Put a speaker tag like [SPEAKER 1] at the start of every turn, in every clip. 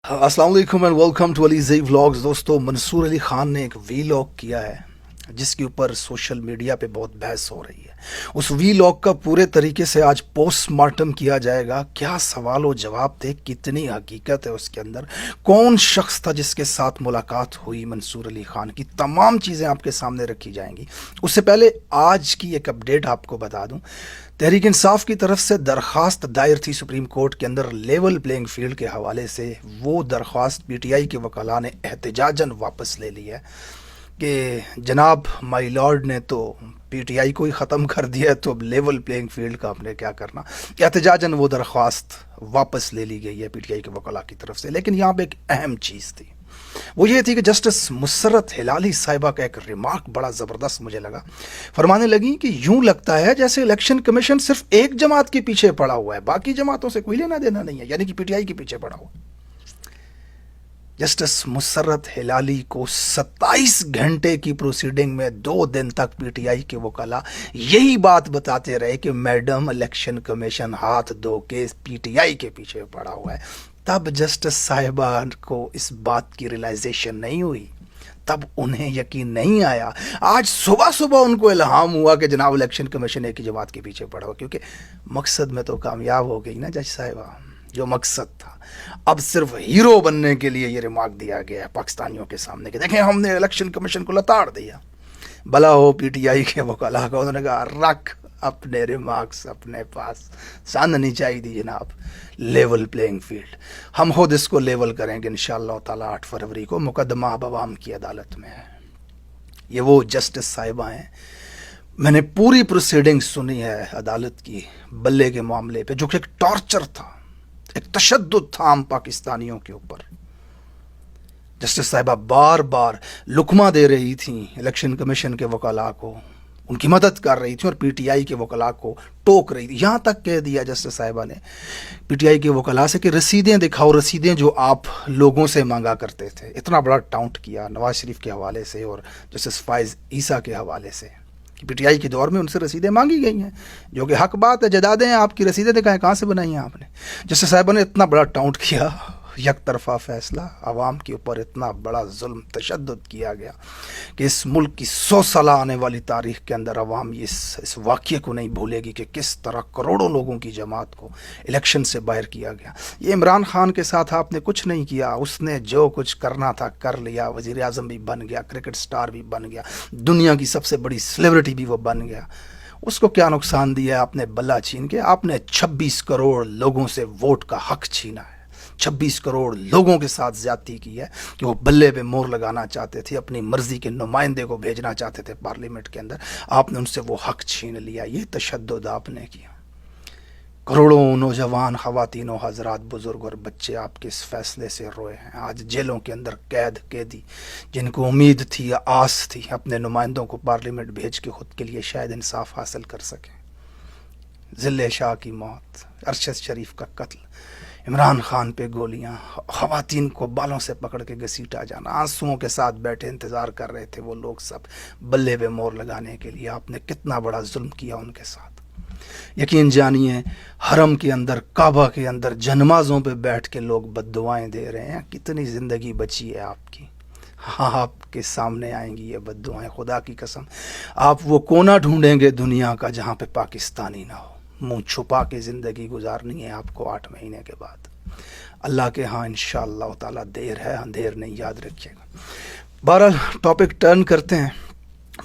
[SPEAKER 1] अस्सलाम वालेकुम and welcome to Alizai vlogs. दोस्तों, मंसूर अली ख़ान ने एक वीलॉग किया है जिसके ऊपर सोशल मीडिया पे बहुत बहस हो रही है। उस वीलॉग का पूरे तरीके से आज पोस्टमार्टम किया जाएगा। क्या सवाल व जवाब थे, कितनी हकीकत है उसके अंदर, कौन शख्स था जिसके साथ मुलाकात हुई मंसूर अली ख़ान की, तमाम चीज़ें आपके सामने रखी जाएंगी। उससे पहले आज की एक अपडेट आपको बता दूं, तहरीक इंसाफ की तरफ से दरख्वास्त दायर थी सुप्रीम कोर्ट के अंदर लेवल प्लेइंग फील्ड के हवाले से। वो दरख्वास्त पीटीआई के वकला ने एहतजाजन वापस ले ली है कि जनाब माई लॉर्ड ने तो पीटीआई को ही ख़त्म कर दिया है, तो अब लेवल प्लेइंग फील्ड का हमने क्या करना। एहतजाजन वो दरख्वास्त वापस ले ली गई है पीटीआई के वकला की तरफ से। लेकिन यहाँ पर एक अहम चीज़ थी, वो ये थी कि जस्टिस मुसर्रत हिलाली साहिबा का एक रिमार्क बड़ा ज़बरदस्त मुझे लगा। फरमाने लगी कि यूं लगता है जैसे इलेक्शन कमीशन सिर्फ एक जमात के पीछे पड़ा हुआ है, बाकी जमातों से कोई लेना देना नहीं है, यानी कि पीटीआई के पीछे पड़ा हुआ। जस्टिस मुसर्रत हिलाली को 27 घंटे की प्रोसीडिंग में 2 दिन तक पीटीआई के वकला यही बात बताते रहे कि मैडम इलेक्शन कमीशन हाथ धो के पीटीआई के पीछे पड़ा हुआ है। तब जस्टिस साहिबा को इस बात की रियलाइजेशन नहीं हुई, तब उन्हें यकीन नहीं आया। आज सुबह सुबह उनको इल्हाम हुआ कि जनाब इलेक्शन कमीशन एक ही जमात के पीछे पड़ा हुआ, क्योंकि मकसद में तो कामयाब हो गई ना जज साहिबा, जो मकसद था। अब सिर्फ हीरो बनने के लिए ये रिमार्क दिया गया है पाकिस्तानियों के सामने कि देखें हमने इलेक्शन कमीशन को लताड़ दिया। भला हो पीटीआई के वकला का, उन्होंने कहा रख अपने रिमार्क्स अपने पास, सन नहीं चाहिए जनाब, लेवल प्लेइंग फील्ड। हम खुद इसको लेवल करेंगे इंशाअल्लाह ताला। 8 फरवरी को मुकदमा अब अवाम की अदालत में है। ये वो जस्टिस साहिबा हैं, मैंने पूरी प्रोसीडिंग सुनी है अदालत की बल्ले के मामले पे, जो कि एक टॉर्चर था, एक तशद्दुद था आम पाकिस्तानियों के ऊपर। जस्टिस साहिबा बार बार लुकमा दे रही थी इलेक्शन कमीशन के वकला को, उनकी मदद कर रही थी और पीटीआई के वकला को टोक रही थी। यहाँ तक कह दिया जस्टिस साहिबा ने पीटीआई के वकला से कि रसीदें दिखाओ, रसीदें जो आप लोगों से मांगा करते थे। इतना बड़ा टाउंट किया नवाज शरीफ के हवाले से और जस्टिस फाइज ईसा के हवाले से कि पीटीआई के दौर में उनसे रसीदें मांगी गई हैं, जो कि हक बात है, जदादें हैं आपकी, रसीदें दिखाएं, कहाँ से बनाई हैं आपने। जस्टिस साहिबा ने इतना बड़ा टाउंट किया, एक तरफा फैसला, आवाम के ऊपर इतना बड़ा जुल्म तशद्दुद किया गया कि इस मुल्क की 100 साल आने वाली तारीख के अंदर आवाम इस वाक़ये को नहीं भूलेगी कि किस तरह करोड़ों लोगों की जमात को इलेक्शन से बाहर किया गया। ये इमरान खान के साथ आपने कुछ नहीं किया, उसने जो कुछ करना था कर लिया, वज़ीर आज़म भी बन गया, क्रिकेट स्टार भी बन गया, दुनिया की सबसे बड़ी सेलिब्रिटी भी वो बन गया। उसको क्या नुकसान दिया आपने बल्ला छीन के? आपने 26 करोड़ लोगों से वोट का हक छीना है, 26 करोड़ लोगों के साथ ज्यादती की है कि वो बल्ले पे मोहर लगाना चाहते थे, अपनी मर्जी के नुमाइंदे को भेजना चाहते थे पार्लियामेंट के अंदर। आपने उनसे वो हक छीन लिया, ये तशद्दुद आपने किया। करोड़ों नौजवान ख़वातीन और हजरात, बुज़ुर्ग और बच्चे आपके इस फैसले से रोए हैं। आज जेलों के अंदर कैदी जिनको उम्मीद थी या आस थी अपने नुमाइंदों को पार्लियामेंट भेज के खुद के लिए शायद इंसाफ हासिल कर सकें। ज़िले शाह की मौत, अरशद शरीफ का कत्ल, इमरान खान पे गोलियां, ख़वातीन को बालों से पकड़ के घसीटा जाना, आंसुओं के साथ बैठे इंतज़ार कर रहे थे वो लोग सब बल्ले पे मोहर लगाने के लिए। आपने कितना बड़ा जुल्म किया उनके साथ। यकीन जानिए, हरम के अंदर, काबा के अंदर जनमाज़ों पे बैठ के लोग बद्दुआएं दे रहे हैं। कितनी ज़िंदगी बची है आपकी? हाँ, आपके सामने आएंगी ये बद्दुआएं, खुदा की कसम। आप वो कोना ढूंढेंगे दुनिया का जहाँ पे पाकिस्तानी ना हो। मुंह छुपा के ज़िंदगी गुजारनी है आपको 8 महीने के बाद। अल्लाह के हाँ इंशाअल्लाह ताला देर है, अंधेर नहीं, याद रखिएगा। बहरहाल टॉपिक टर्न करते हैं।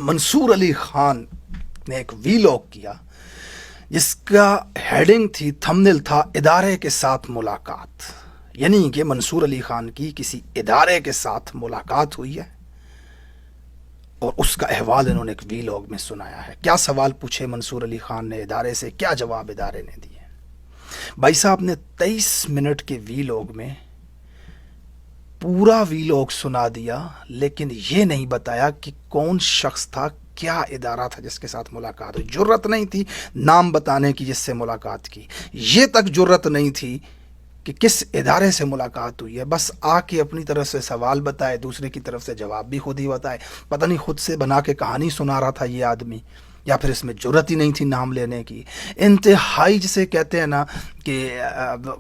[SPEAKER 1] मंसूर अली ख़ान ने एक वीलॉग किया जिसका हेडिंग थी, थंबनेल था, इदारे के साथ मुलाकात। यानी कि मंसूर अली ख़ान की किसी इदारे के साथ मुलाकात हुई है और उसका अहवाल इन्होंने एक वीलॉग में सुनाया है। क्या सवाल पूछे मंसूर अली ख़ान ने इदारे से, क्या जवाब इदारे ने दिए। भाई साहब ने 23 मिनट के वीलॉग में पूरा वीलॉग सुना दिया, लेकिन ये नहीं बताया कि कौन शख्स था, क्या इदारा था जिसके साथ मुलाकात हुई। जुर्रत नहीं थी नाम बताने की जिससे मुलाकात की, ये तक जुर्रत नहीं थी कि किस इदारे से मुलाकात हुई है। बस आके अपनी तरफ से सवाल बताए, दूसरे की तरफ से जवाब भी खुद ही बताए। पता नहीं खुद से बना के कहानी सुना रहा था ये आदमी या फिर इसमें जुर्रत ही नहीं थी नाम लेने की। इंतहाई जिसे कहते हैं ना कि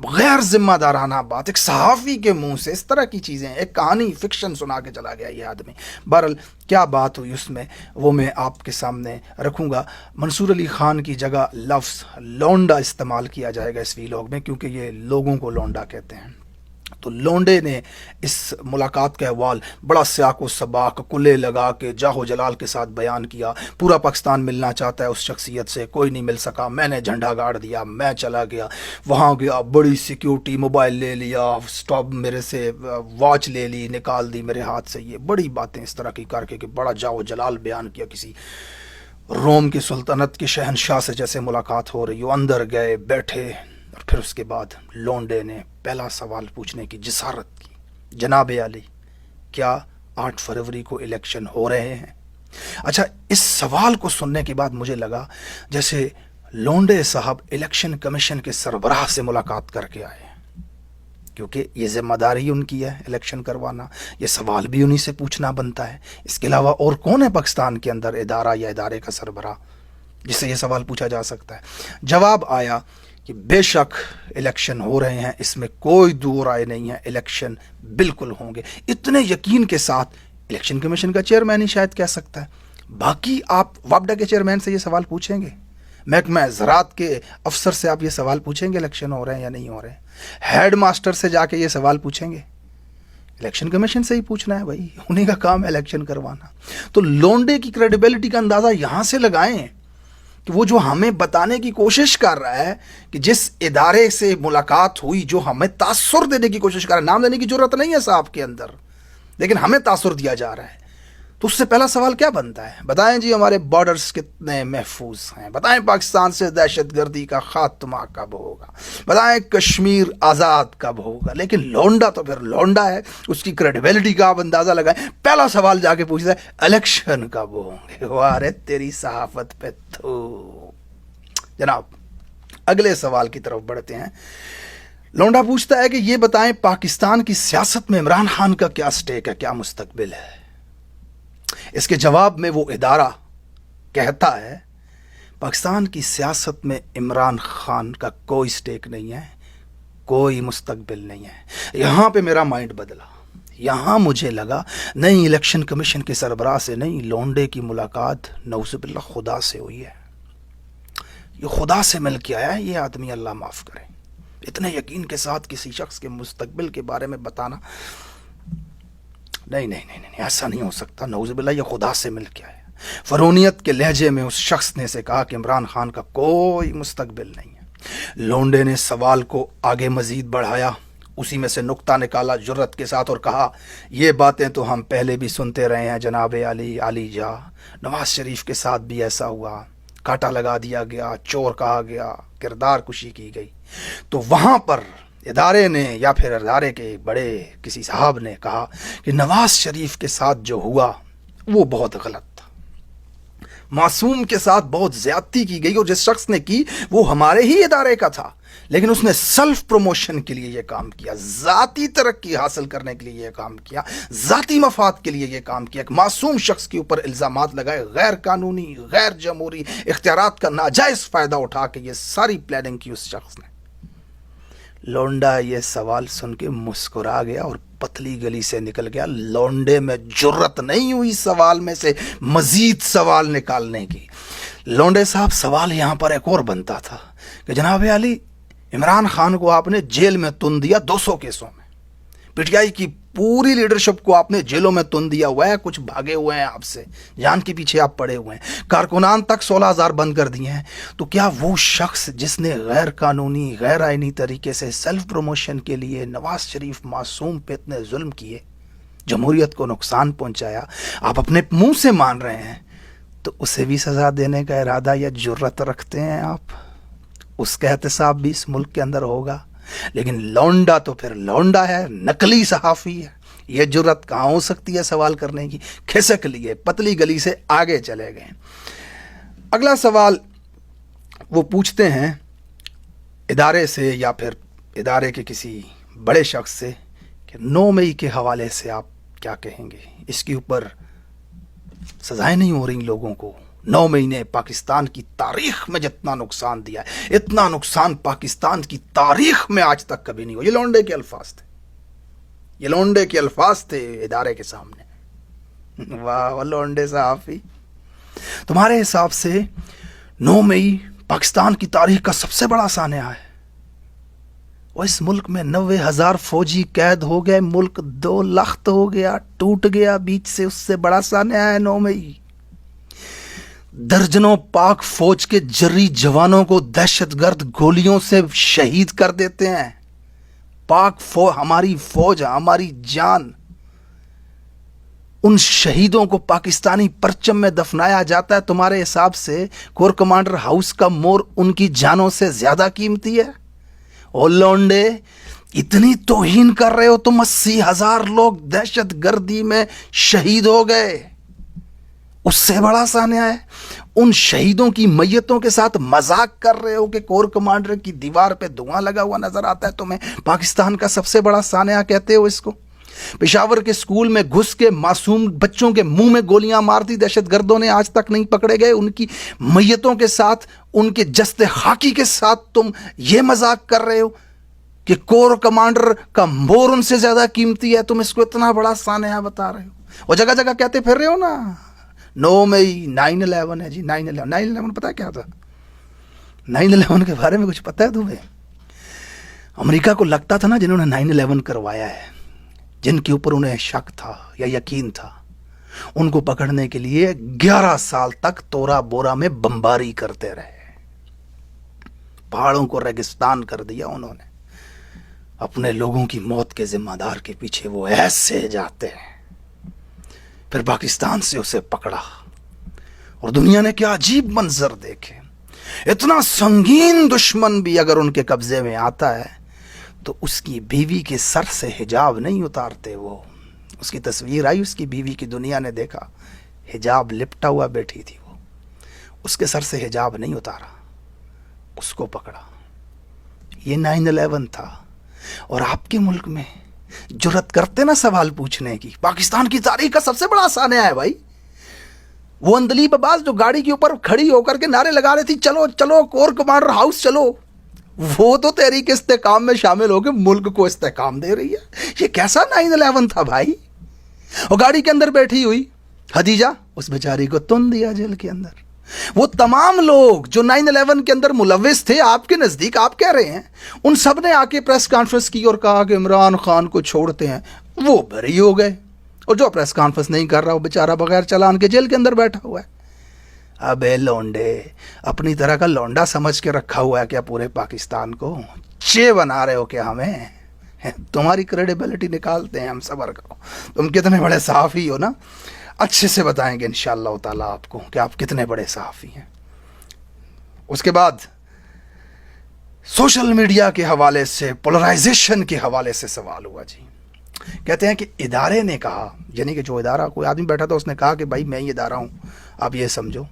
[SPEAKER 1] गैर जिम्मेदाराना बात एक सहाफ़ी के मुंह से, इस तरह की चीज़ें, एक कहानी फिक्शन सुना के चला गया ये आदमी। बहरहाल क्या बात हुई उसमें वो मैं आपके सामने रखूँगा। मंसूर अली ख़ान की जगह लफ्ज़ लौंडा इस्तेमाल किया जाएगा इस वीलॉग में, क्योंकि ये लोगों को लौंडा कहते हैं। तो लौंडे ने इस मुलाकात का अहवाल बड़ा सियाक व सबाक कुल्ले लगा के जाहो जलाल के साथ बयान किया। पूरा पाकिस्तान मिलना चाहता है उस शख्सियत से, कोई नहीं मिल सका, मैंने झंडा गाड़ दिया, मैं चला गया, वहाँ गया, बड़ी सिक्योरिटी, मोबाइल ले लिया, स्टॉप मेरे से वॉच ले ली, निकाल दी मेरे हाथ से। ये बड़ी बातें इस तरह की करके कि बड़ा जाहो जलाल बयान किया, किसी रोम की सुल्तनत के शहनशाह से जैसे मुलाकात हो रही हो। अंदर गए, बैठे, और फिर उसके बाद लौंडे ने पहला सवाल पूछने की जिसारत की, जनाब अली क्या 8 फरवरी को इलेक्शन हो रहे हैं? अच्छा, इस सवाल को सुनने के बाद मुझे लगा जैसे लौंडे साहब इलेक्शन कमीशन के सरबराह से मुलाकात करके आए, क्योंकि ये जिम्मेदारी उनकी है इलेक्शन करवाना, ये सवाल भी उन्हीं से पूछना बनता है। इसके अलावा और कौन है पाकिस्तान के अंदर इदारा या इदारे का सरबराह जिससे ये सवाल पूछा जा सकता है? जवाब आया कि बेशक इलेक्शन हो रहे हैं, इसमें कोई दो राय नहीं है, इलेक्शन बिल्कुल होंगे। इतने यकीन के साथ इलेक्शन कमीशन का चेयरमैन ही शायद कह सकता है। बाकी आप वापडा के चेयरमैन से ये सवाल पूछेंगे, महकमा ज़राअत के अफसर से आप ये सवाल पूछेंगे इलेक्शन हो रहे हैं या नहीं हो रहे हैं? हेड मास्टर से जाके ये सवाल पूछेंगे? इलेक्शन कमीशन से ही पूछना है भाई, उन्हीं का काम है इलेक्शन करवाना। तो लौंडे की क्रेडिबिलिटी का अंदाज़ा यहाँ से लगाएं कि वो जो हमें बताने की कोशिश कर रहा है कि जिस इदारे से मुलाकात हुई, जो हमें तासुर देने की कोशिश कर रहा है, नाम लेने की जरूरत नहीं है साहब के अंदर, लेकिन हमें तासुर दिया जा रहा है, तो उससे पहला सवाल क्या बनता है? बताएं जी हमारे बॉर्डर्स कितने महफूज हैं, बताएं पाकिस्तान से दहशतगर्दी का खात्मा कब होगा, बताएं कश्मीर आज़ाद कब होगा। लेकिन लौंडा तो फिर लौंडा है, उसकी क्रेडिबिलिटी का आप अंदाज़ा लगाएं। पहला सवाल जाके पूछता है इलेक्शन कब होंगे। वाह रे तेरी सहाफत पे तो। जनाब अगले सवाल की तरफ बढ़ते हैं। लौंडा पूछता है कि ये बताएं पाकिस्तान की सियासत में इमरान खान का क्या स्टेक है, क्या मुस्तकबिल है? इसके जवाब में वो इदारा कहता है पाकिस्तान की सियासत में इमरान खान का कोई स्टेक नहीं है, कोई मुस्तकबिल नहीं है। यहाँ पे मेरा माइंड बदला, यहाँ मुझे लगा नहीं इलेक्शन कमीशन के सरबराह से नहीं, लौंडे की मुलाकात नौज़ुबिल्लाह खुदा से हुई है, ये खुदा से मिल के आया है ये आदमी, अल्लाह माफ़ करे। इतने यकीन के साथ किसी शख्स के मुस्तकबिल के बारे में बताना, नहीं नहीं नहीं नहीं, ऐसा नहीं हो सकता, नौज़ुबिल्लाह ये खुदा से मिल के आया। फ़रोनियत के लहजे में उस शख्स ने से कहा कि इमरान खान का कोई मुस्तकबिल नहीं है। लौंडे ने सवाल को आगे मज़ीद बढ़ाया, उसी में से नुक्ता निकाला जुर्रत के साथ और कहा ये बातें तो हम पहले भी सुनते रहे हैं जनाब अली, आली जा, नवाज शरीफ के साथ भी ऐसा हुआ, कांटा लगा दिया गया, चोर कहा गया, किरदार कुशी की गई। तो वहाँ पर इदारे ने या फिर इदारे के बड़े किसी साहब ने कहा कि नवाज शरीफ के साथ जो हुआ वो बहुत गलत था, मासूम के साथ बहुत ज़्यादती की गई, और जिस शख्स ने की वो हमारे ही इदारे का था, लेकिन उसने सेल्फ प्रमोशन के लिए ये काम किया, ज़ाती तरक्की हासिल करने के लिए ये काम किया, ज़ाती मफाद के लिए ये काम किया। एक मासूम शख्स के ऊपर इल्ज़ामात लगाए, गैर कानूनी, गैर जमहूरी इख्तियारात का नाजायज़ फ़ायदा उठा के ये सारी प्लानिंग की उस शख्स ने। लौंडा ये सवाल सुन के मुस्कुरा गया और पतली गली से निकल गया। लौंडे में जुर्रत नहीं हुई सवाल में से मजीद सवाल निकालने की। लौंडे साहब सवाल यहाँ पर एक और बनता था कि जनाब अली, इमरान खान को आपने जेल में तुन दिया 200 केसों में, पीटीआई की पूरी लीडरशिप को आपने जेलों में तुन दिया हुआ है, कुछ भागे हुए हैं आपसे, जान के पीछे आप पड़े हुए हैं, कारकुनान तक 16,000 बंद कर दिए हैं। तो क्या वो शख्स जिसने गैर कानूनी, गैर आइनी तरीके से सेल्फ प्रमोशन के लिए नवाज शरीफ मासूम पे इतने जुल्म किए, जमहूरियत को नुकसान पहुंचाया, आप अपने मुंह से मान रहे हैं, तो उसे भी सज़ा देने का इरादा या जुर्रत रखते हैं आप? उसका एहतसाब भी इस मुल्क के अंदर होगा। लेकिन लौंडा तो फिर लौंडा है, नकली सहाफ़ी है, ये जुर्रत कहाँ हो सकती है सवाल करने की? खिसक लिए, पतली गली से आगे चले गए। अगला सवाल वो पूछते हैं इदारे से या फिर इदारे के किसी बड़े शख्स से कि 9 मई के हवाले से आप क्या कहेंगे? इसके ऊपर सजाएं नहीं हो रही लोगों को, 9 مہینے پاکستان کی تاریخ میں جتنا نقصان دیا ہے اتنا نقصان پاکستان کی تاریخ میں آج تک کبھی نہیں ہوا. یہ لونڈے کے الفاظ تھے, یہ لونڈے کے الفاظ تھے ادارے کے سامنے. واہ لونڈے صحافی, تمہارے حساب سے 9 مئی پاکستان کی تاریخ کا سب سے بڑا سانحہ ہے. اور اس ملک میں 90,000 فوجی قید ہو گئے, ملک 2 لخت ہو گیا, ٹوٹ گیا بیچ سے, اس سے بڑا سانحہ ہے 9 مئی. درجنوں پاک فوج کے جری جوانوں کو دہشت گرد گولیوں سے شہید کر دیتے ہیں. پاک فوج, ہماری فوج, ہماری جان, ان شہیدوں کو پاکستانی پرچم میں دفنایا جاتا ہے. تمہارے حساب سے کور کمانڈر ہاؤس کا مور ان کی جانوں سے زیادہ قیمتی ہے؟ او لونڈے, اتنی توہین کر رہے ہو تم. 80,000 لوگ دہشت گردی میں شہید ہو گئے, اس سے بڑا سانحہ ہے. ان شہیدوں کی میتوں کے ساتھ مذاق کر رہے ہو کہ کور کمانڈر کی دیوار پہ دھواں لگا ہوا نظر آتا ہے تمہیں. پاکستان کا سب سے بڑا سانحہ کہتے ہو اس کو. پشاور کے سکول میں گھس کے معصوم بچوں کے منہ میں گولیاں مارتی دہشت گردوں نے, آج تک نہیں پکڑے گئے. ان کی میتوں کے ساتھ, ان کے جسد خاکی کے ساتھ تم یہ مذاق کر رہے ہو کہ کور کمانڈر کا مور ان سے زیادہ قیمتی ہے. تم اس کو اتنا بڑا سانحہ بتا رہے ہو, اور جگہ جگہ کہتے پھر رہے ہو نا 9 مئی 9/11 ہے جی. 9/11 پتا کیا تھا؟ 9/11 کے بارے میں کچھ پتا ہے تمہیں؟ امریکہ کو لگتا تھا نا جنہوں نے 9/11 کروایا ہے, جن کے اوپر انہیں شک تھا یا یقین تھا, ان کو پکڑنے کے لیے 11 سال تک تورا بورا میں بمباری کرتے رہے. پہاڑوں کو ریگستان کر دیا انہوں نے. اپنے لوگوں کی موت کے ذمہ دار کے پیچھے وہ ایسے جاتے ہیں. پھر پاکستان سے اسے پکڑا, اور دنیا نے کیا عجیب منظر دیکھے. اتنا سنگین دشمن بھی اگر ان کے قبضے میں آتا ہے تو اس کی بیوی کے سر سے حجاب نہیں اتارتے. وہ اس کی تصویر آئی, اس کی بیوی کی دنیا نے دیکھا, حجاب لپٹا ہوا بیٹھی تھی, وہ اس کے سر سے حجاب نہیں اتارا, اس کو پکڑا. یہ 9/11 تھا. اور آپ کے ملک میں جرت کرتے نا سوال پوچھنے کی. پاکستان کی تاریخ کا سب سے بڑا سانحہ ہے بھائی. وہ اندلیب عباس جو گاڑی کے اوپر کھڑی ہو کر کے نعرے لگا رہی تھی چلو چلو کور کمانڈر ہاؤس چلو, وہ تو تحریک استحکام میں شامل ہو کے ملک کو استحکام دے رہی ہے. یہ کیسا 9/11 تھا بھائی؟ اور گاڑی کے اندر بیٹھی ہوئی خدیجہ, اس بیچاری کو تن دیا جیل کے اندر. وہ تمام لوگ جو 9/11 کے اندر ملوث تھے آپ کے نزدیک, آپ کہہ رہے ہیں, ان سب نے آ کے پریس کانفرنس کی اور کہا کہ عمران خان کو چھوڑتے ہیں. وہ بری ہو گئے, اور جو پریس کانفرنس نہیں کر رہا وہ بیچارہ بغیر چلان کے جیل کے اندر بیٹھا ہوا ہے. ابے لونڈے, اپنی طرح کا لونڈا سمجھ کے رکھا ہوا ہے کیا پورے پاکستان کو؟ چے بنا رہے ہو کیا ہمیں؟ تمہاری کریڈیبلٹی نکالتے ہیں ہم, صبر کرو. تم کتنے بڑے صحافی ہو نا, اچھے سے بتائیں گے انشاءاللہ تعالیٰ آپ کو کہ آپ کتنے بڑے صحافی ہیں. اس کے بعد سوشل میڈیا کے حوالے سے, پولرائزیشن کے حوالے سے سوال ہوا جی. کہتے ہیں کہ ادارے نے کہا, یعنی کہ جو ادارہ, کوئی آدمی بیٹھا تھا اس نے کہا کہ بھائی میں یہ ادارہ ہوں, آپ یہ سمجھو.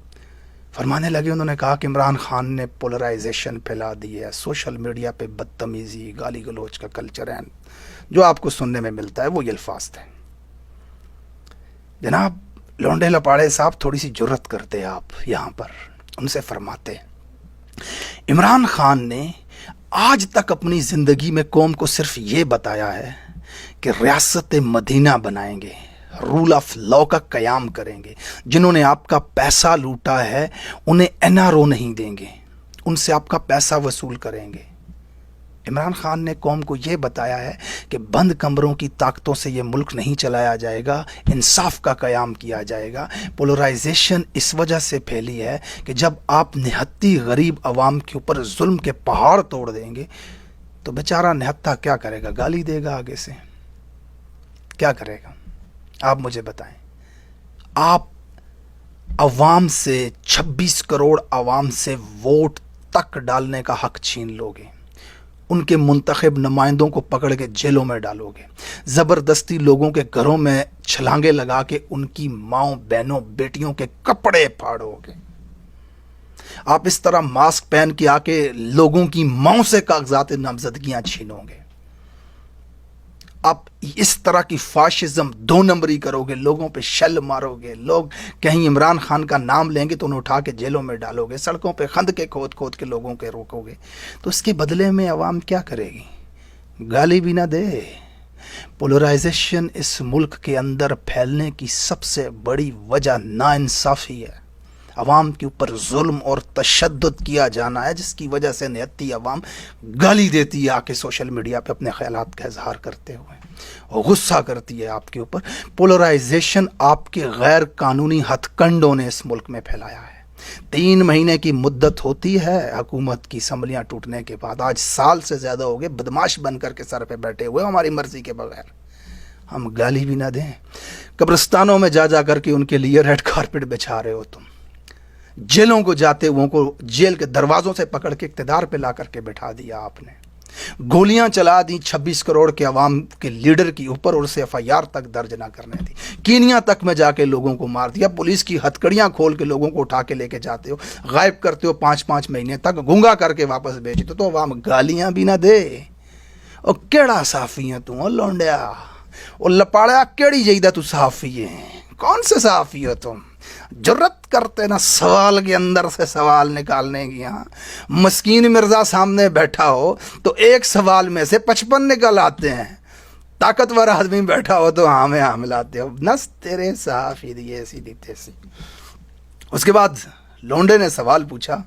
[SPEAKER 1] فرمانے لگے انہوں نے کہا کہ عمران خان نے پولرائزیشن پھیلا دی ہے, سوشل میڈیا پہ بدتمیزی, گالی گلوچ کا کلچر ہے جو آپ کو سننے میں ملتا ہے. وہ یہ الفاظ تھے. جناب لونڈے لپاڑے صاحب, تھوڑی سی جرت کرتے آپ یہاں پر, ان سے فرماتے عمران خان نے آج تک اپنی زندگی میں قوم کو صرف یہ بتایا ہے کہ ریاست مدینہ بنائیں گے, رول آف لا کا قیام کریں گے. جنہوں نے آپ کا پیسہ لوٹا ہے انہیں NRO نہیں دیں گے, ان سے آپ کا پیسہ وصول کریں گے. عمران خان نے قوم کو یہ بتایا ہے کہ بند کمروں کی طاقتوں سے یہ ملک نہیں چلایا جائے گا, انصاف کا قیام کیا جائے گا. پولرائزیشن اس وجہ سے پھیلی ہے کہ جب آپ نہتی غریب عوام کے اوپر ظلم کے پہاڑ توڑ دیں گے تو بیچارہ نہتا کیا کرے گا؟ گالی دے گا آگے سے, کیا کرے گا؟ آپ مجھے بتائیں. آپ عوام سے, 26 کروڑ عوام سے ووٹ تک ڈالنے کا حق چھین لو گے, ان کے منتخب نمائندوں کو پکڑ کے جیلوں میں ڈالو گے, زبردستی لوگوں کے گھروں میں چھلانگے لگا کے ان کی ماؤں, بہنوں, بیٹیوں کے کپڑے پھاڑو گے. آپ اس طرح ماسک پہن کے آ کے لوگوں کی ماؤں سے کاغذات نامزدگیاں چھینو گے. آپ اس طرح کی فاشزم 2 نمبری کرو گے, لوگوں پہ شل مارو گے, لوگ کہیں عمران خان کا نام لیں گے تو انہیں اٹھا کے جیلوں میں ڈالو گے, سڑکوں پہ خندقیں کھود کھود کے لوگوں کے روکو گے, تو اس کے بدلے میں عوام کیا کرے گی؟ گالی بھی نہ دے. پولرائزیشن اس ملک کے اندر پھیلنے کی سب سے بڑی وجہ ناانصافی ہے. عوام کے اوپر ظلم اور تشدد کیا جانا ہے, جس کی وجہ سے نہتی عوام گالی دیتی ہے آ کے سوشل میڈیا پہ اپنے خیالات کا اظہار کرتے ہوئے, غصہ کرتی ہے آپ کے اوپر. پولرائزیشن آپ کے غیر قانونی ہتھ کنڈوں نے اس ملک میں پھیلایا ہے. 3 مہینے کی مدت ہوتی ہے حکومت کی اسمبلیاں ٹوٹنے کے بعد, آج سال سے زیادہ ہو گئے بدماش بن کر کے سر پہ بیٹھے ہوئے ہماری مرضی کے بغیر. ہم گالی بھی نہ دیں. قبرستانوں میں جا کر کے ان کے لیے ریڈ کارپٹ بچھا رہے ہو تم, جیلوں کو جاتے ہوئے کو جیل کے دروازوں سے پکڑ کے اقتدار پہ لا کر کے بٹھا دیا آپ نے. گولیاں چلا دی 26 کروڑ کے عوام کے لیڈر کی اوپر, اور اسے FIR تک درج نہ کرنے دی. کینیا تک میں جا کے لوگوں کو مار دیا. پولیس کی ہتھکڑیاں کھول کے لوگوں کو اٹھا کے لے کے جاتے ہو, غائب کرتے ہو 5 مہینے تک, گنگا کر کے واپس بھیجتے تو عوام گالیاں بھی نہ دے. اور کیڑا صحافی ہے تو لونڈیا, اور لپاڑیا کیڑی جائیدہ تو صحافی ہے, کون سے صحافی ہو تم؟ جرت کرتے نا سوال کے اندر سے سوال نکالنے کی. ہاں مسکین مرزا سامنے بیٹھا ہو تو ایک سوال میں سے 55 نکل آتے ہیں, طاقتور آدمی بیٹھا ہو تو ہاں میں ملاتے ہو. نس تیرے صحافی دی ایسی دی تیسی. اس کے بعد لونڈے نے سوال پوچھا,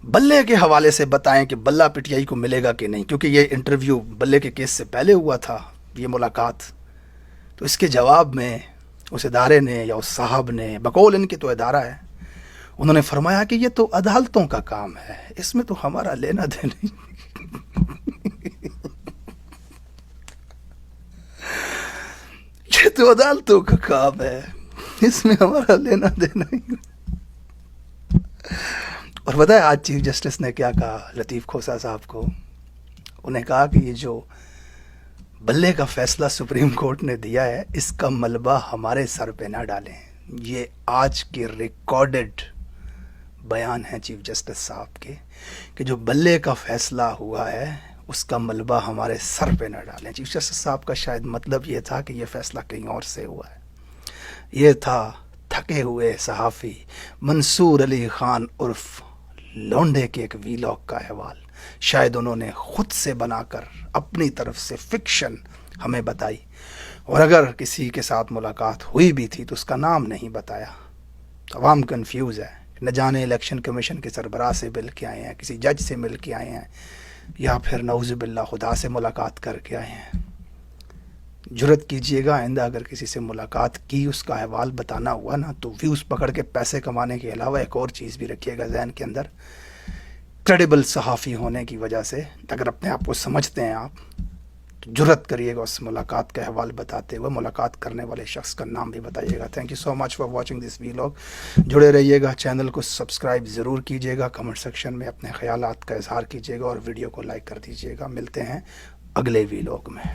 [SPEAKER 1] بلے کے حوالے سے بتائیں کہ بلہ PTI کو ملے گا کہ نہیں, کیونکہ یہ انٹرویو بلے کے کیس سے پہلے ہوا تھا یہ ملاقات. تو اس کے جواب میں اس ادارے نے یا اس صاحب نے, بقول ان کے تو ادارہ ہے, انہوں نے فرمایا کہ یہ تو عدالتوں کا کام ہے, اس میں تو ہمارا لینا دینا نہیں. یہ تو عدالتوں کا کام ہے, اس میں ہمارا لینا دینا نہیں. اور بتائیں آج چیف جسٹس نے کیا کہا لطیف کھوسہ صاحب کو؟ انہیں کہا کہ یہ جو بلے کا فیصلہ سپریم کورٹ نے دیا ہے, اس کا ملبہ ہمارے سر پہ نہ ڈالیں. یہ آج کے ریکارڈڈ بیان ہیں چیف جسٹس صاحب کے کہ جو بلے کا فیصلہ ہوا ہے اس کا ملبہ ہمارے سر پہ نہ ڈالیں. چیف جسٹس صاحب کا شاید مطلب یہ تھا کہ یہ فیصلہ کہیں اور سے ہوا ہے. یہ تھا تھکے ہوئے صحافی منصور علی خان عرف لونڈے کے ایک ویلاگ کا احوال. شاید انہوں نے خود سے بنا کر اپنی طرف سے فکشن ہمیں بتائی, اور اگر کسی کے ساتھ ملاقات ہوئی بھی تھی تو اس کا نام نہیں بتایا. عوام کنفیوز ہے, نہ جانے الیکشن کمیشن کے سربراہ سے مل کے آئے ہیں, کسی جج سے مل کے آئے ہیں, یا پھر نعوذ باللہ خدا سے ملاقات کر کے آئے ہیں. جرت کیجئے گا آئندہ اگر کسی سے ملاقات کی, اس کا احوال بتانا ہوا نا, تو ویوز پکڑ کے پیسے کمانے کے علاوہ ایک اور چیز بھی رکھیے گا ذہن کے اندر. کریڈیبل صحافی ہونے کی وجہ سے اگر اپنے آپ کو سمجھتے ہیں آپ, تو جرت کریے گا اس ملاقات کا احوال بتاتے ہوئے, ملاقات کرنے والے شخص کا نام بھی بتائیے گا. Thank you so much for watching this vlog. جڑے رہیے گا, چینل کو سبسکرائب ضرور کیجیے گا, کمنٹ سیکشن میں اپنے خیالات کا اظہار کیجیے گا, اور ویڈیو کو لائک کر دیجیے گا. ملتے ہیں اگلے ویلاگ میں.